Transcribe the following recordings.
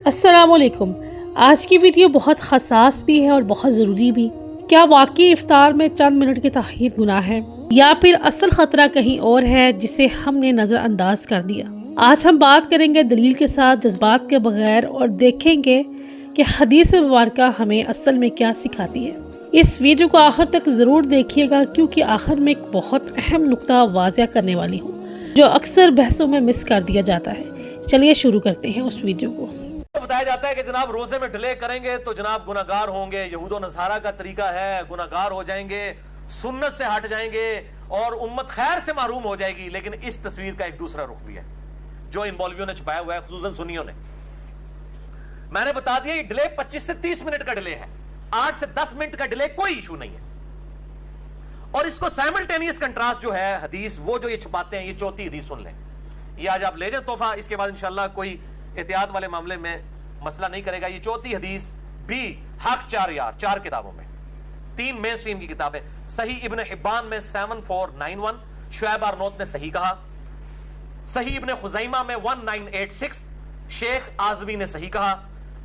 अस्सलाम वालेकुम। आज की वीडियो बहुत हसास भी है और बहुत ज़रूरी भी। क्या वाकई इफ्तार में चंद मिनट की ताख़ीर गुनाह है या फिर असल ख़तरा कहीं और है जिसे हमने नज़रअंदाज कर दिया। आज हम बात करेंगे दलील के साथ, जज्बात के बगैर, और देखेंगे कि हदीस मुबारका हमें असल में क्या सिखाती है। इस वीडियो को आखिर तक ज़रूर देखिएगा क्योंकि आखिर में एक बहुत अहम नुक्ता वाज़िया करने वाली हूँ जो अक्सर बहसों में मिस कर दिया जाता है। चलिए शुरू करते हैं उस वीडियो को। बताया जाता है कि जनाब रोजे में डिले करेंगे तो जनाब गुनाहगार होंगे। यहूद और नसारा का तरीका है, गुनाहगार हो जाएंगे, सुन्नत से हट जाएंगे और उम्मत खैर से महरूम हो जाएगी। लेकिन इस तस्वीर का एक दूसरा रुख भी है जो इन मौलवियों ने छुपाया हुआ है, खुसूसन सुन्नियों ने। मैंने बता दिया ये डिले 25 से 30 मिनट का डिले है, 8 से 10 मिनट का डिले कोई इशू नहीं है। और इसको साइमल्टेनियस कंट्रास्ट जो है हदीस, वो जो ये छुपाते हैं, ये चौथी हदीस सुन लें। ये आज आप ले जाए तोहफा, इसके बाद इंशाल्लाह कोई एहतियात वाले मामले में मसला नहीं करेगा। ये चौथी हदीस भी हक 4 किताबों में, 3 मेन स्ट्रीम की किताबें। सही इब्न हिब्बान में 7491, शुएब अर्नौत ने सही कहा। सही इब्न खुज़ैमा में 1986, शेख आज़मी ने सही कहा।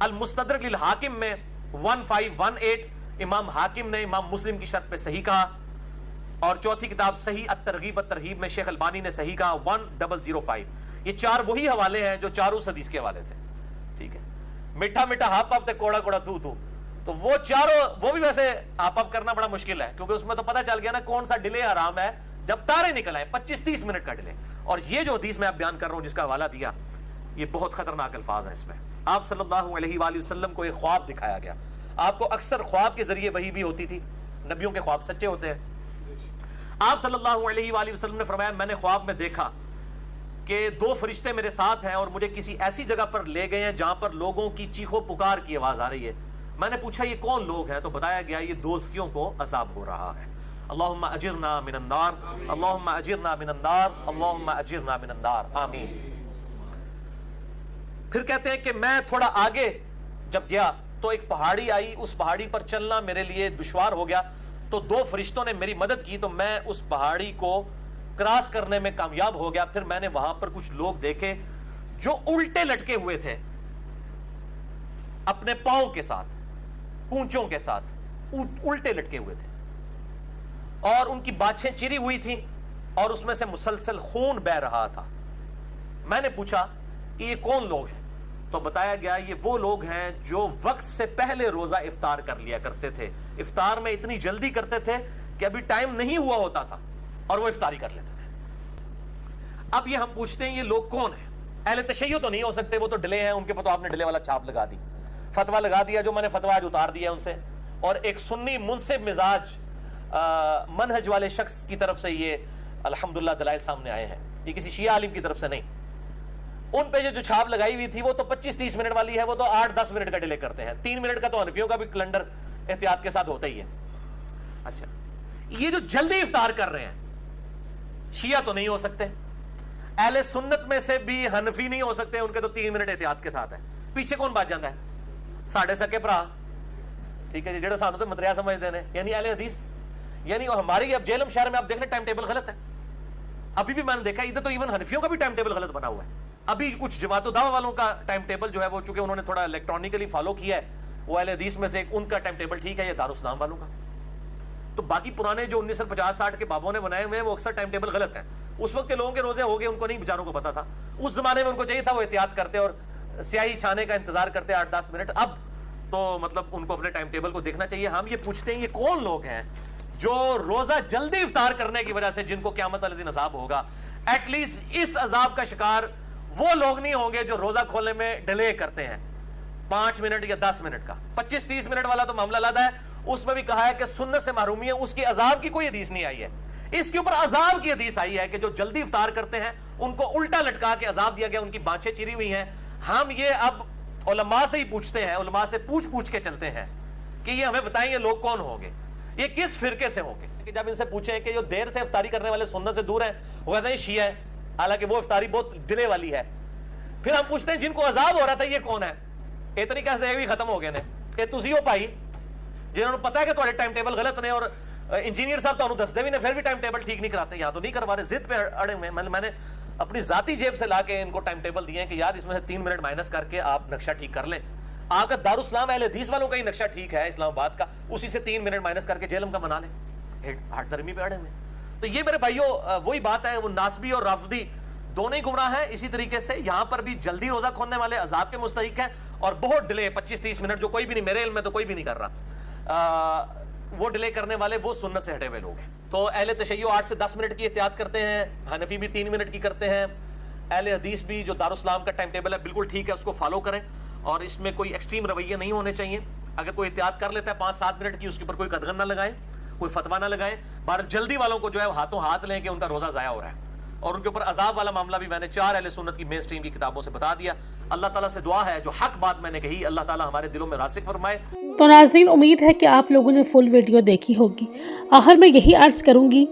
अल मुस्तदरक लिल हाकिम में 1518, इमाम हाकिम ने इमाम मुस्लिम की शर्त पे सही कहा। और चौथी किताब सही अत-तरगीब अत-तरहीब में शेख अल्बानी ने सही कहा 1005। ये 4 वही हवाले हैं जो चारों हदीस के हवाले थे। ठीक है, मीठा मीठा हाप हाप ते कोड़ा कोड़ा तू तू, तो वो चारों, वो भी वैसे हाप हाप करना बड़ा मुश्किल है क्योंकि उसमें तो पता चल गया ना कौन सा डिले हराम है जब तारे निकल आए। 25-30 मिनट का डिले। और ये जो हदीस मैं आप बयान कर रहा हूं जिसका हवाला दिया, ये बहुत खतरनाक अल्फाज है। इसमें आप सल्लल्लाहु अलैहि वसल्लम को एक ख्वाब दिखाया गया। आपको अक्सर ख्वाब के जरिए वही भी होती थी, नबियों के ख्वाब सच्चे होते हैं। आप सल्लल्लाहु अलैहि वसल्लम ने फरमाया, मैंने ख्वाब में देखा कि 2 फरिश्ते मेरे साथ हैं और मुझे किसी ऐसी जगह पर ले गए हैं जहां पर लोगों की चीखों पुकार की आवाज आ रही है। मैंने पूछा ये कौन लोग हैं, तो बताया गया ये दोस्तियों को अजाब हो रहा है। अल्लाहुम्मा अजिरना मिनन नार, अल्लाहुम्मा अजिरना मिनन नार, अल्लाहुम्मा अजिरना मिनन नार, आमीन। फिर कहते हैं कि मैं थोड़ा आगे जब गया तो एक पहाड़ी आई, उस पहाड़ी पर चलना मेरे लिए दुश्वार हो गया। तो 2 फरिश्तों ने मेरी मदद की तो मैं उस पहाड़ी को क्रॉस करने में कामयाब हो गया। फिर मैंने वहां पर कुछ लोग देखे जो उल्टे लटके हुए थे, अपने पांव के साथ, पूंछों के साथ उल्टे लटके हुए थे, और उनकी बाछें चिरी हुई थी और उसमें से मुसलसल खून बह रहा था। मैंने पूछा कि ये कौन लोग हैं, तो बताया गया ये वो लोग हैं जो वक्त से पहले रोजा इफ्तार कर लिया करते थे। इफ्तार में इतनी जल्दी करते थे कि अभी टाइम नहीं हुआ होता था और वो इफ्तारी कर लेते थे। अब ये हम पूछते हैं ये लोग कौन हैं? अहले तशय्युअ तो नहीं हो सकते, वो तो डिले हैं, उनके पर तो आपने डिले वाला छाप लगा दी, फतवा लगा दिया, जो मैंने फतवा आज उतार दिया उनसे। और एक सुन्नी मुनसिब मिजाज मनहज वाले शख्स की तरफ से ये अल्हम्दुलिल्लाह दलाइल सामने आए हैं, ये किसी शिया आलिम की तरफ से नहीं। उन पे जो छाप लगाई हुई थी वो तो 25-30 मिनट वाली है, वो तो 8-10 मिनट का डिले करते हैं। 3 मिनट का तो हनफियों का भी कैलेंडर एहतियात के साथ होता ही है। अच्छा, ये जो जल्दी इफ्तार कर रहे हैं शिया तो नहीं हो सकते, अहले सुन्नत में से भी हनफी नहीं हो सकते, उनके तो 3 मिनट एहतियात के साथ है। पीछे कौन बात जाता है? साढ़े सके भरा, ठीक है जी, जेड़ा सानू तो मतरिया समझते हैं, यानी अहले हदीस। यानी हमारी अब जेलम शहर में आप देख लें टाइम टेबल गलत है। अभी भी मैंने देखा इधर तो इवन हनफियों का भी टाइम टेबल गलत बना हुआ है। अभी कुछ जमात दावा वालों का टाइम टेबल जो है वो चूंकि उन्होंने थोड़ा इलेक्ट्रॉनिकली फॉलो किया है, वो अहले हदीस में से उनका टाइम टेबल ठीक है, ये दारुस्सलाम वालों का। तो बाकी पुराने जो 1950-60 के बाबों ने बनाए हुए हैं वो अक्सर टाइम टेबल गलत है। उस वक्त के लोगों के रोजे हो गए, उनको नहीं, बेचारों को पता था। उस जमाने में उनको चाहिए था वो एहतियात करते और स्याही छाने का इंतजार करते 8-10 मिनट। अब तो मतलब उनको अपने टाइम टेबल को देखना चाहिए। हम ये पूछते हैं ये कौन लोग हैं जो रोजा जल्दी इफ्तार करने की वजह से जिनको क़यामत वाले दिन अजाब होगा। एटलीस्ट इस अजाब का शिकार वो लोग नहीं होंगे जो रोजा खोलने में डिले करते हैं 5 मिनट या 10 मिनट का। 25-30 मिनट वाला तो मामला अलग है, उसमें भी कहा है कि सुन्नत से महरूमी है, उसकी अजाब की कोई हदीस नहीं आई है। इसके ऊपर अजाब की हदीस आई है कि जो जल्दी इफ्तार करते हैं उनको उल्टा लटका के अजाब दिया गया, उनकी बाछें चिरी हुई हैं। हम ये अब उलमा से ही पूछते हैं, उलमा से पूछ के चलते हैं कि ये हमें बताएं ये लोग कौन होंगे, ये किस फिरके से होंगे। कि जब इनसे पूछें कि जो देर से इफ्तारी करने वाले सुन्नत से दूर हैं, वो कहते हैं शिया है, हालांकि वो इफ्तारी बहुत डिले वाली है। फिर हम पूछते हैं जिनको अजाब हो रहा था ये कौन है? ये तरीके से भी खत्म हो गए ने, ये तुसी हो भाई जिन्होंने पता है कि तुम्हारे टाइम टेबल गलत ने, और इंजीनियर साहब तो दसते भी ने, फिर भी टाइम टेबल ठीक नहीं कराते। यहाँ तो नहीं करवा रहे, जिद पे अड़े हुए। मैंने اپنی ذاتی جیب سے لا کے ان کو ٹائم ٹیبل دیے ہیں کہ یار اس میں سے 3 منٹ مائنس کر کے آپ نقشہ ٹھیک کر لیں. آپ کا دارالاسلام اہل حدیث والوں کا ہی نقشہ ٹھیک ہے اسلام آباد کا, اسی سے 3 منٹ مائنس کر کے جہلم کا بنا لیں. ہٹ درمی پہ اڑے ہوئے. تو یہ میرے بھائیوں وہی بات ہے, وہ ناسبی اور رافضی دونوں ہی گمراہ ہیں. اسی طریقے سے یہاں پر بھی جلدی روزہ کھولنے والے عذاب کے مستحق ہیں, اور بہت ڈیلے 25-30 منٹ جو کوئی بھی نہیں, میرے علم میں تو کوئی بھی نہیں کر رہا, وہ ڈیلے کرنے والے وہ سنت سے ہٹے ہوئے لوگ ہیں. تو اہل تشیع 8 سے 10 منٹ کی احتیاط کرتے ہیں, حنفی بھی 3 منٹ کی کرتے ہیں, اہل حدیث بھی جو دارالاسلام کا ٹائم ٹیبل ہے بالکل ٹھیک ہے, اس کو فالو کریں, اور اس میں کوئی ایکسٹریم رویے نہیں ہونے چاہیے. اگر کوئی احتیاط کر لیتا ہے 5-7 منٹ کی, اس کے اوپر کوئی قدغن نہ لگائیں, کوئی فتویٰ نہ لگائیں. بہر جلدی والوں کو جو ہے ہاتھوں ہاتھ لیں کہ ان کا روزہ ضائع ہو رہا ہے, اور ان کے اوپر عذاب والا معاملہ بھی میں نے 4 اہل سنت کی مین اسٹریم کی کتابوں سے بتا دیا. اللہ تعالیٰ سے دعا ہے جو حق بات میں نے کہی اللہ تعالیٰ ہمارے دلوں میں راسخ فرمائے. تو ناظرین, امید ہے کہ آپ لوگوں نے فل ویڈیو دیکھی ہوگی. آخر میں یہی عرض کروں گی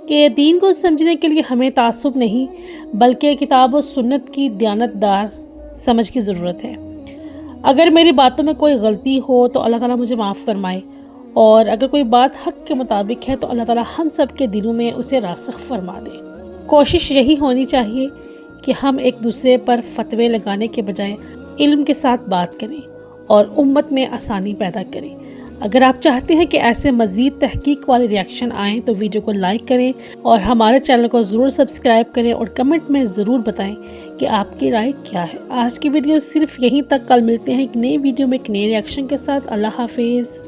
کہ دین کو سمجھنے کے لیے ہمیں تعصب نہیں بلکہ کتاب و سنت کی دیانتدار سمجھ کی ضرورت ہے. اگر میری باتوں میں کوئی غلطی ہو تو اللہ تعالیٰ مجھے معاف فرمائے, اور اگر کوئی بات حق کے مطابق ہے تو اللہ تعالیٰ ہم سب کے دلوں میں اسے راسخ فرما دے. کوشش یہی ہونی چاہیے کہ ہم ایک دوسرے پر فتوے لگانے کے بجائے علم کے ساتھ بات کریں اور امت میں آسانی پیدا کریں. اگر آپ چاہتے ہیں کہ ایسے مزید تحقیق والے ریاکشن آئیں تو ویڈیو کو لائک کریں اور ہمارے چینل کو ضرور سبسکرائب کریں, اور کمنٹ میں ضرور بتائیں کہ آپ کی رائے کیا ہے. آج کی ویڈیو صرف یہیں تک, کل ملتے ہیں ایک نئی ویڈیو میں ایک نئے ریاکشن کے ساتھ. اللہ حافظ.